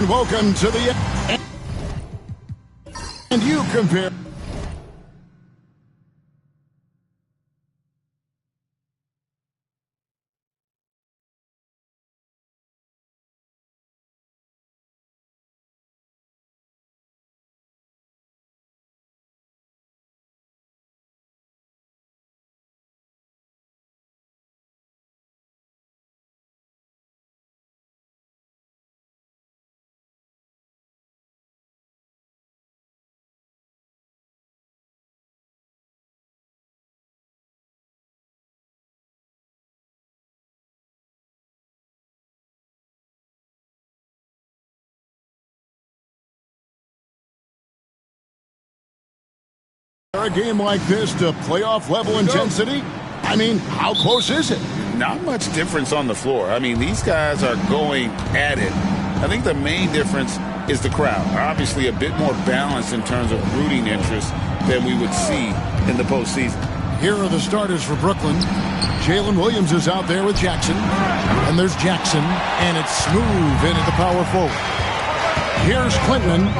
Welcome to the and you compare. A game like this to playoff level intensity? I mean, how close is it? Not much difference on the floor. I mean, these guys are going at it. I think the main difference is the crowd. Obviously a bit more balanced in terms of rooting interest than we would see in the postseason. Here are the starters for Brooklyn. Jalen Williams is out there with Jackson. And there's Jackson, and it's smooth into the power forward. Here's Clinton.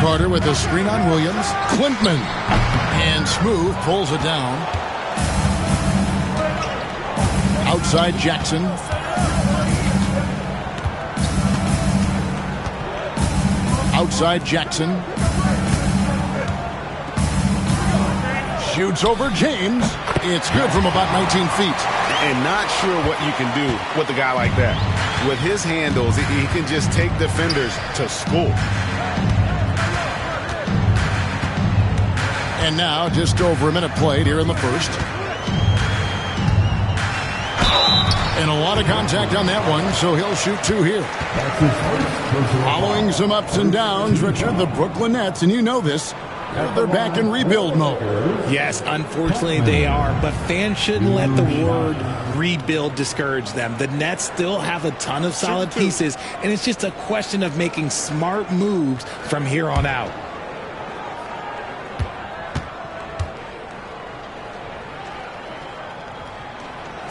Carter with a screen on Williams. Klintman. And Smooth pulls it down. Outside Jackson. Outside Jackson. Shoots over James. It's good from about 19 feet. And not sure what you can do with a guy like that. With his handles, he can just take defenders to school. And now, just over a minute played here in the first. And a lot of contact on that one, so he'll shoot two here. Following some ups and downs, Richard, the Brooklyn Nets, and you know this, they're back in rebuild mode. Yes, unfortunately they are, but fans shouldn't let the word rebuild discourage them. The Nets still have a ton of solid pieces, and it's just a question of making smart moves from here on out.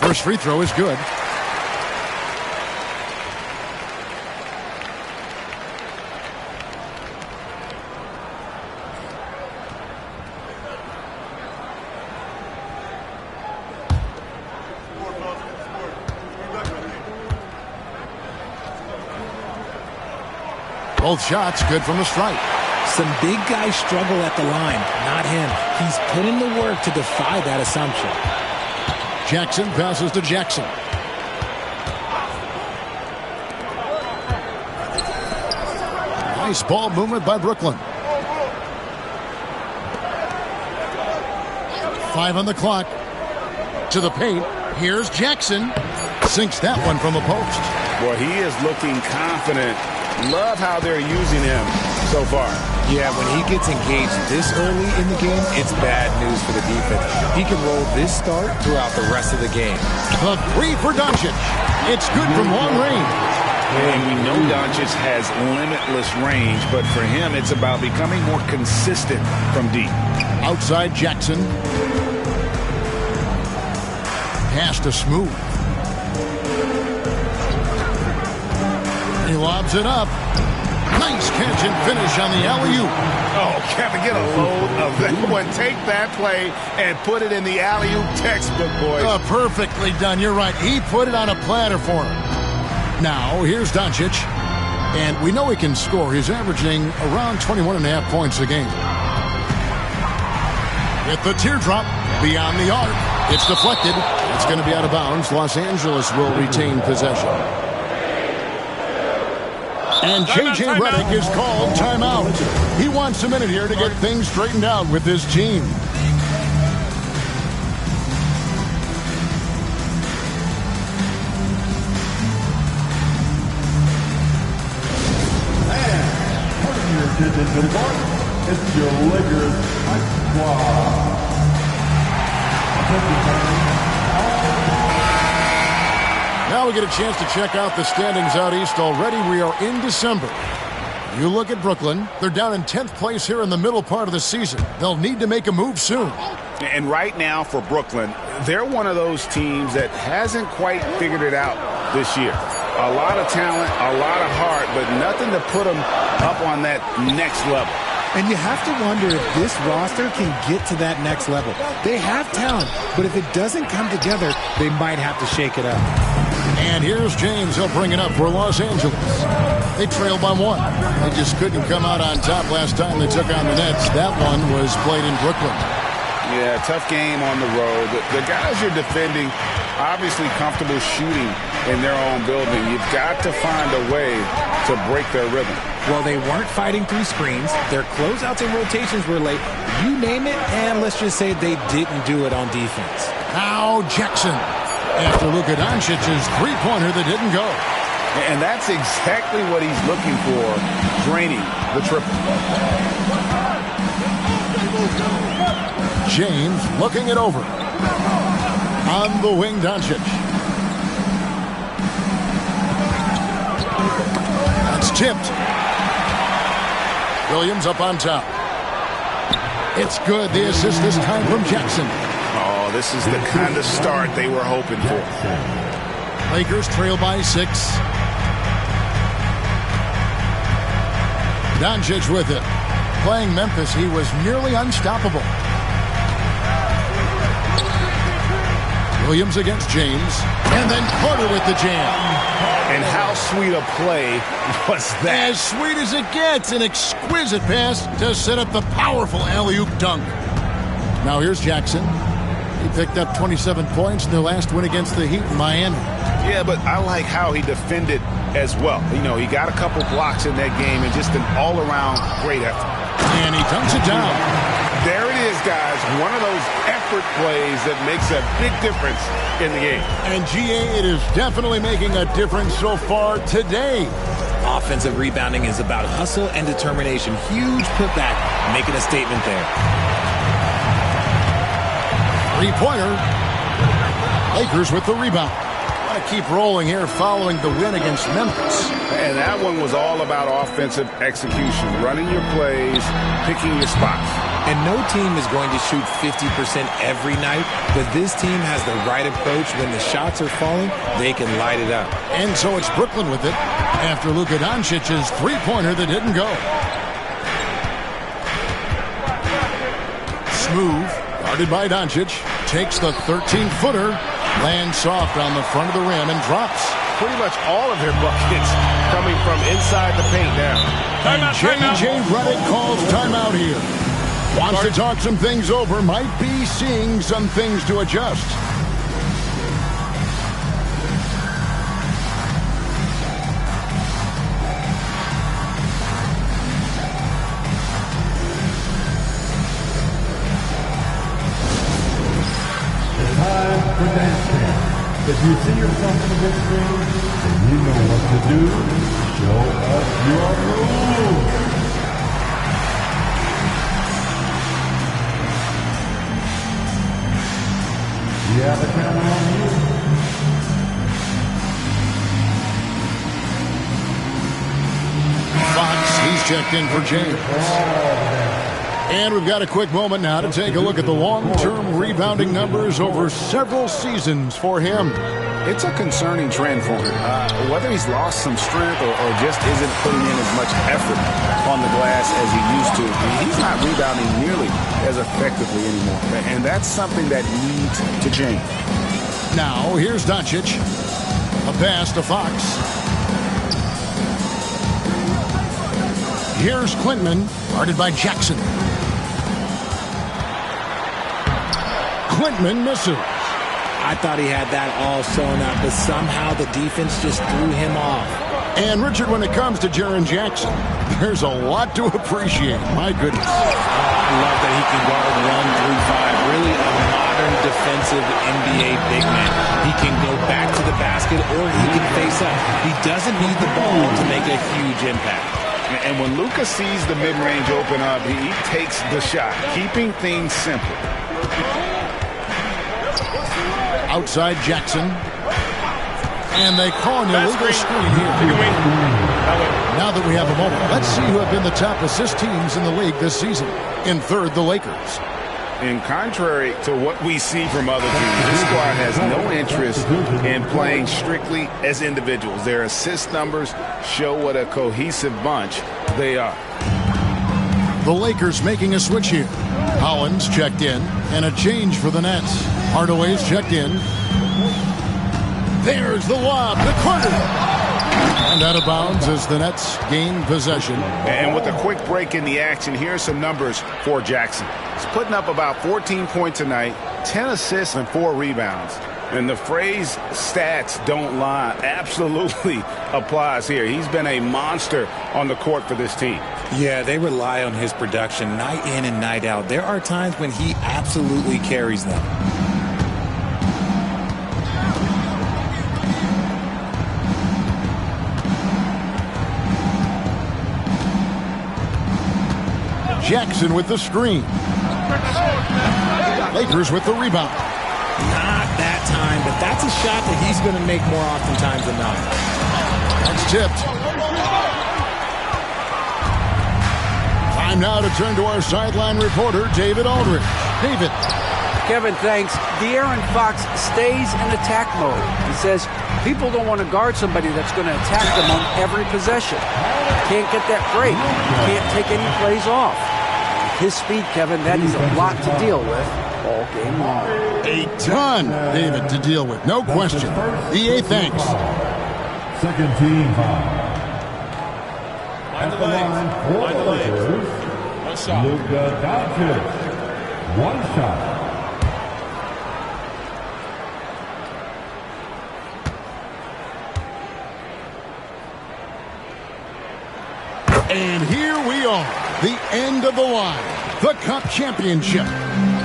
First free throw is good. Both shots good from the stripe. Some big guys struggle at the line, not him. He's put in the work to defy that assumption. Jackson passes to Jackson. Nice ball movement by Brooklyn. 5 on the clock. To the paint. Here's Jackson. Sinks that one from the post. Well, he is looking confident. Love how they're using him so far. Yeah, when he gets engaged this early in the game, it's bad news for the defense. He can roll this start throughout the rest of the game. The three for Doncic. It's good from long range. And we know Doncic has limitless range, but for him, it's about becoming more consistent from deep. Outside Jackson. Pass to Smooth. He lobs it up. Nice catch and finish on the alley-oop. Oh, Kevin, get a load of that one. Take that play and put it in the alley-oop textbook, boys. Oh, perfectly done. You're right. He put it on a platter for him. Now, here's Doncic. And we know he can score. He's averaging around 21.5 points a game. With the teardrop beyond the arc. It's deflected. It's going to be out of bounds. Los Angeles will retain possession. And J.J. Redick is called timeout. He wants a minute here to get things straightened out with his team. It's your Lakers Hype Squad. Now we get a chance to check out the standings out east already. We are in December. You look at Brooklyn. They're down in 10th place here in the middle part of the season. They'll need to make a move soon. And right now for Brooklyn, they're one of those teams that hasn't quite figured it out this year. A lot of talent, a lot of heart, but nothing to put them up on that next level. And you have to wonder if this roster can get to that next level. They have talent, but if it doesn't come together, they might have to shake it up. And here's James. He'll bring it up for Los Angeles. They trail by 1. They just couldn't come out on top last time they took on the Nets. That one was played in Brooklyn. Yeah, tough game on the road. The guys you're defending, obviously comfortable shooting in their own building. You've got to find a way to break their rhythm. Well, they weren't fighting through screens. Their closeouts and rotations were late. You name it, and let's just say they didn't do it on defense. Now Jackson. After Luka Doncic's three-pointer that didn't go. And that's exactly what he's looking for, draining the triple. James looking it over. On the wing, Doncic. That's tipped. Williams up on top. It's good. The assist this time from Jackson. Oh, this is the kind of start they were hoping for. Lakers trail by 6. Doncic with it. Playing Memphis, he was nearly unstoppable. Williams against James. And then Carter with the jam. And how sweet a play was that? As sweet as it gets. An exquisite pass to set up the powerful alley-oop dunk. Now here's Jackson. He picked up 27 points in their last win against the Heat in Miami. Yeah, but I like how he defended as well. You know, he got a couple blocks in that game and just an all-around great effort. And he dunks it down. There it is, guys. One of those effort plays that makes a big difference in the game. And GA, it is definitely making a difference so far today. Offensive rebounding is about hustle and determination. Huge putback, making a statement there. Three-pointer. Lakers with the rebound. Want to keep rolling here following the win against Memphis. And that one was all about offensive execution, running your plays, picking your spots. And no team is going to shoot 50% every night, but this team has the right approach. When the shots are falling, they can light it up. And so it's Brooklyn with it after Luka Doncic's three-pointer that didn't go. Smooth, guarded by Doncic, takes the 13-footer, lands soft on the front of the rim and drops. Pretty much all of their buckets coming from inside the paint now. And J.J. Redick calls timeout here. Wants to talk some things over, might be seeing some things to adjust. Time for dance camp. If you see yourself in the big screen and you know what to do, show us your moves. You have the camera on you. Fox, he's checked in for James. And we've got a quick moment now to take a look at the long-term rebounding numbers over several seasons for him. It's a concerning trend for him. Whether he's lost some strength or just isn't putting in as much effort on the glass as he used to, he's not rebounding nearly as effectively anymore. And that's something that needs to change. Now, here's Doncic. A pass to Fox. Here's Quintman, guarded by Jackson. Quintman misses. I thought he had that all sewn up, but somehow the defense just threw him off. And Richard, when it comes to Jaren Jackson, there's a lot to appreciate. My goodness. I love that he can guard 1 through 5. Really a modern defensive NBA big man. He can go back to the basket or he can face up. He doesn't need the ball to make a huge impact. And when Luka sees the mid-range open up, he takes the shot, keeping things simple. Outside Jackson. And they call an illegal screen here. Now that we have a moment, let's see who have been the top assist teams in the league this season. In third, the Lakers. And contrary to what we see from other teams, this squad has no interest in playing strictly as individuals. Their assist numbers show what a cohesive bunch they are. The Lakers making a switch here. Collins checked in, and a change for the Nets. Hardaway's checked in. There's the lob, the corner. And out of bounds as the Nets gain possession. And with a quick break in the action, here are some numbers for Jackson. He's putting up about 14 points a night, 10 assists, and 4 rebounds. And the phrase stats don't lie absolutely applies here. He's been a monster on the court for this team. Yeah, they rely on his production night in and night out. There are times when he absolutely carries them. Jackson with the screen. Lakers with the rebound. Not that time, but that's a shot that he's going to make more oftentimes than not. That's tipped. Time now to turn to our sideline reporter, David Aldridge. David. Kevin, thanks. De'Aaron Fox stays in attack mode. He says people don't want to guard somebody that's going to attack them on every possession. Can't get that break. Can't take any plays off. His speed, Kevin, that is a lot to deal with all game long. A ton, David, to deal with. No question. EA, thanks. Second team foul. At the line for the Lakers, Luka Doncic. One shot. And here we are, the end of the line, the Cup Championship.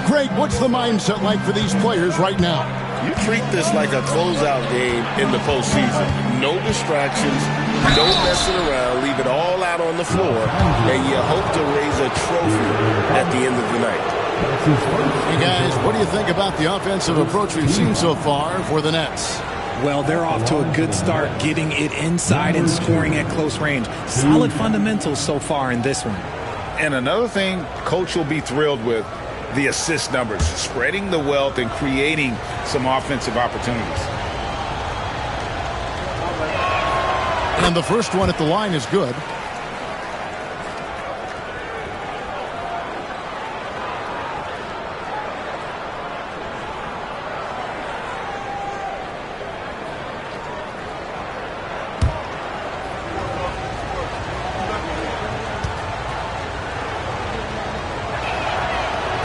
Greg, what's the mindset like for these players right now? You treat this like a closeout game in the postseason. No distractions, no messing around, leave it all out on the floor, and you hope to raise a trophy at the end of the night. Hey guys, what do you think about the offensive approach we've seen so far for the Nets? Well, they're off to a good start, getting it inside and scoring at close range. Solid fundamentals so far in this one. And another thing Coach will be thrilled with, the assist numbers, spreading the wealth and creating some offensive opportunities. And the first one at the line is good.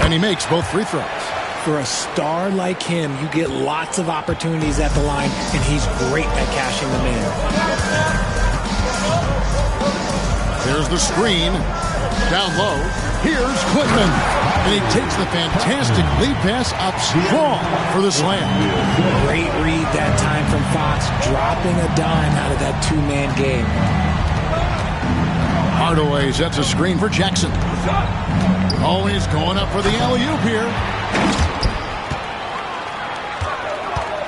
And he makes both free throws. For a star like him, you get lots of opportunities at the line, and he's great at cashing them in. There's the screen. Down low. Here's Clinton. And he takes the fantastic lead pass up strong for the slam. Great read that time from Fox, dropping a dime out of that two-man game. Hardaway sets a screen for Jackson. Always going up for the alley-oop here.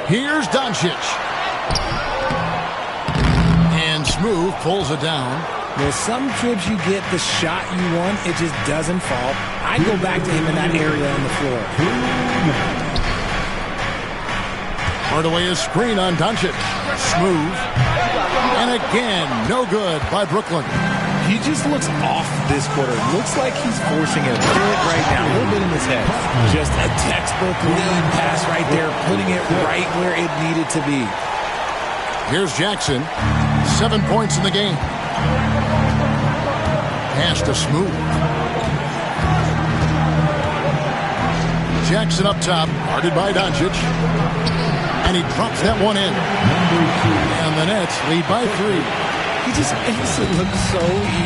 Here's Doncic. And Smooth pulls it down. There's some trips you get the shot you want, it just doesn't fall. I go back to him in that area on the floor. Hardaway is screen on Doncic. Smooth. And again, no good by Brooklyn. He just looks off this quarter. Looks like he's forcing it a bit right now, a little bit in his head. Just a textbook lead pass right there, putting it right where it needed to be. Here's Jackson. 7 points in the game. Pass to Smooth. Jackson up top, guarded by Doncic. And he drops that one in. And the Nets lead by 3. He just makes it look so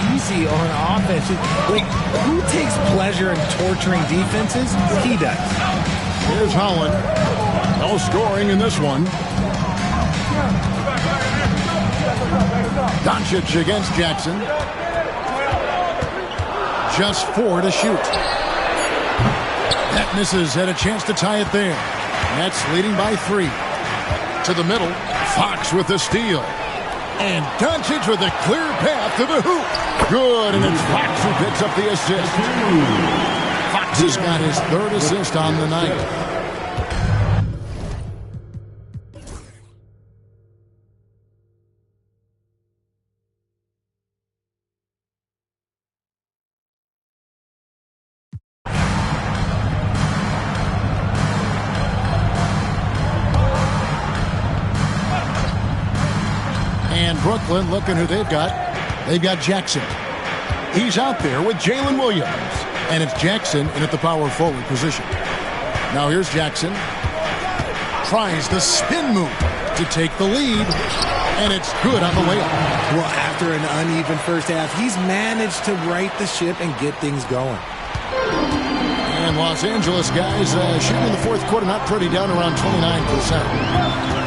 easy on offense. Like, who takes pleasure in torturing defenses? He does. Here's Holland. No scoring in this one. Doncic against Jackson. Just 4 to shoot. That misses. Had a chance to tie it there. Nets leading by 3. To the middle. Fox with the steal. And Doncic with a clear path to the hoop. Good, and it's Fox who picks up the assist. Fox has got his third assist on the night. And Brooklyn, looking who they've got. They've got Jackson. He's out there with Jalen Williams. And it's Jackson in at the power forward position. Now here's Jackson. Tries the spin move to take the lead. And it's good on the layup. Well, after an uneven first half, he's managed to right the ship and get things going. And Los Angeles guys shooting in the fourth quarter, not pretty, down around 29%.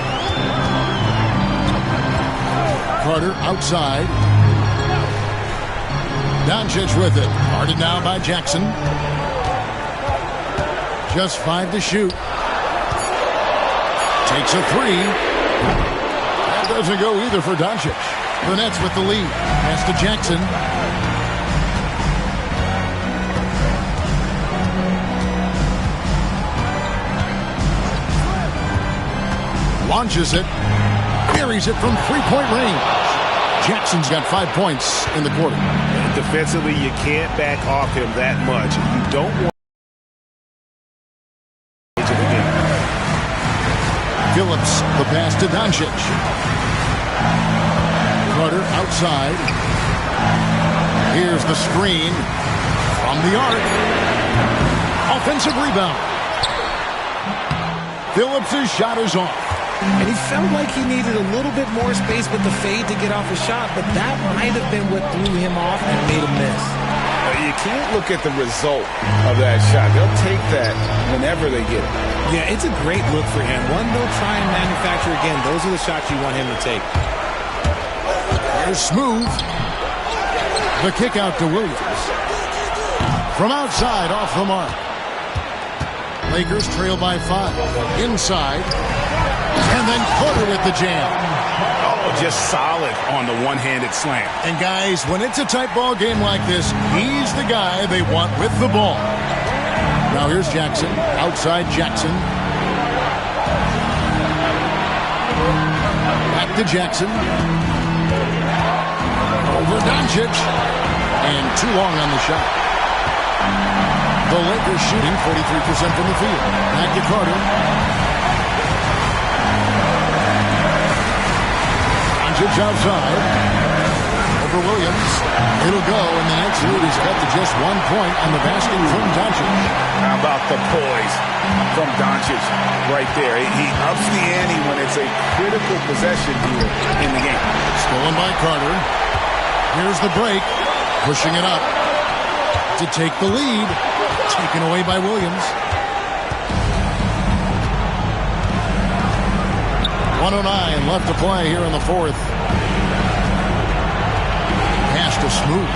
Carter outside. Doncic with it. Guarded now by Jackson. Just 5 to shoot. Takes a 3. That doesn't go either for Doncic. The Nets with the lead. Pass to Jackson. Launches it. Buries it from three-point range. Jackson's got 5 points in the quarter. Defensively, you can't back off him that much. You don't want to the game. Phillips, the pass to Doncic. Carter outside. Here's the screen from the arc. Offensive rebound. Phillips' shot is off. And he felt like he needed a little bit more space with the fade to get off a shot, but that might have been what threw him off and made him miss. You can't look at the result of that shot. They'll take that whenever they get it. Yeah, it's a great look for him. One they'll try and manufacture again. Those are the shots you want him to take. Here's Smooth. The kick out to Williams. From outside, off the mark. Lakers trail by 5. Inside. And then Carter with the jam. Oh, just solid on the one-handed slam. And guys, when it's a tight ball game like this, he's the guy they want with the ball. Now here's Jackson. Outside Jackson. Back to Jackson. Over Doncic. And too long on the shot. The Lakers shooting 43% from the field. Back to Carter. Outside. Over Williams. It'll go, and the Nets lead is cut to just 1 point on the basket from Doncic. How about the poise from Doncic right there? He ups the ante when it's a critical possession here in the game. Stolen by Carter. Here's the break. Pushing it up to take the lead. Taken away by Williams. 1:09 left to play here in the fourth. Pass to Smooth.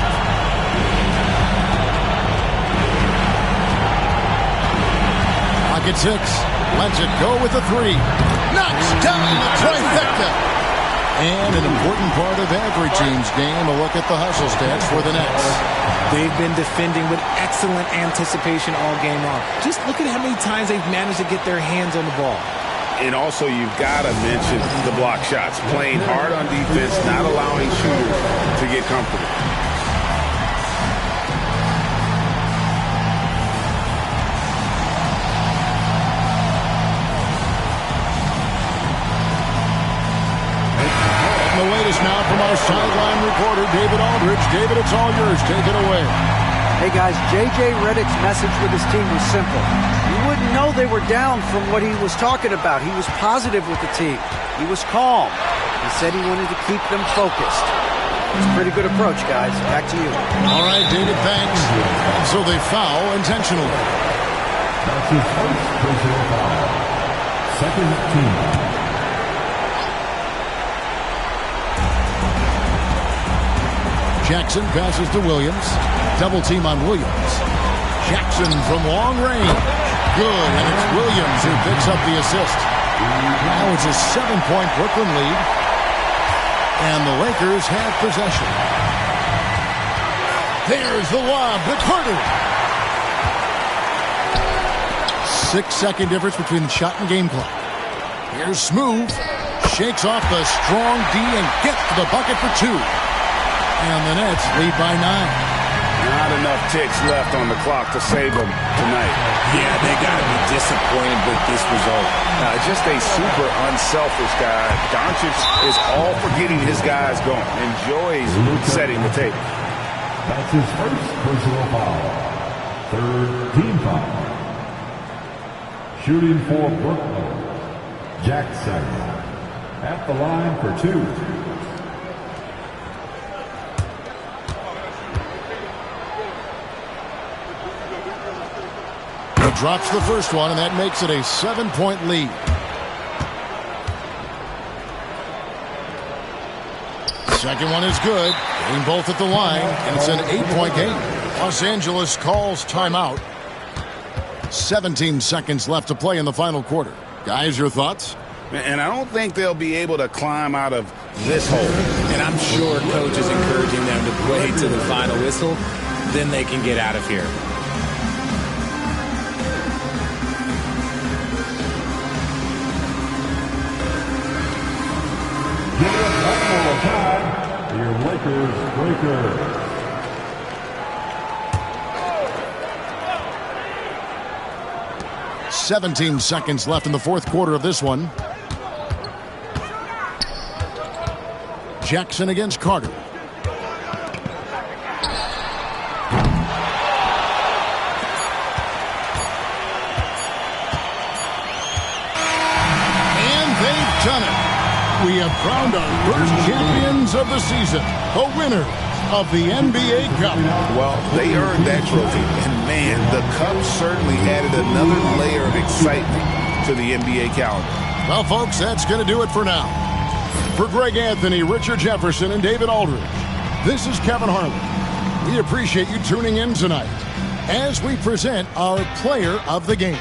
Pocket 6. Lets it go with a 3. Knocks down the trifecta. And an important part of every team's game, a look at the hustle stats for the Nets. They've been defending with excellent anticipation all game long. Just look at how many times they've managed to get their hands on the ball. And also, you've got to mention the block shots. Playing hard on defense, not allowing shooters to get comfortable. The latest now from our sideline reporter, David Aldridge. David, it's all yours. Take it away. Hey, guys, J.J. Redick's message with his team was simple. You wouldn't know they were down from what he was talking about. He was positive with the team. He was calm. He said he wanted to keep them focused. It's a pretty good approach, guys. Back to you. All right, David, thanks. So they foul intentionally. That's his first personal foul. Second team. Jackson passes to Williams. Double team on Williams. Jackson from long range. Good, and it's Williams who picks up the assist. Now it's a 7-point Brooklyn lead. And the Lakers have possession. There's the lob to Carter. 6-second difference between the shot and game clock. Here's Smooth. Shakes off the strong D and gets to the bucket for 2. And the Nets lead by 9. Not enough ticks left on the clock to save them tonight. Yeah, they got to be disappointed with this result. Just a super unselfish guy. Doncic is all for getting his guys going. Enjoys setting the table. That's his first personal foul. Third team foul. Shooting for Brooklyn, Jackson. At the line for 2. Drops the first one, and that makes it a 7-point lead. Second one is good. Getting both at the line, and it's an 8-point game. Los Angeles calls timeout. 17 seconds left to play in the final quarter. Guys, your thoughts? And I don't think they'll be able to climb out of this hole. And I'm sure coach is encouraging them to play to the final whistle. Then they can get out of here. Give it up one more time. Your Lakers breaker. "17 seconds left in the fourth quarter of this one. Jackson against Carter. And they've done it. We have crowned our first champions of the season, the winner of the NBA Cup. Well, they earned that trophy, and man, the Cup certainly added another layer of excitement to the NBA calendar. Well, folks, that's going to do it for now. For Greg Anthony, Richard Jefferson, and David Aldridge, this is Kevin Harlan. We appreciate you tuning in tonight as we present our player of the game.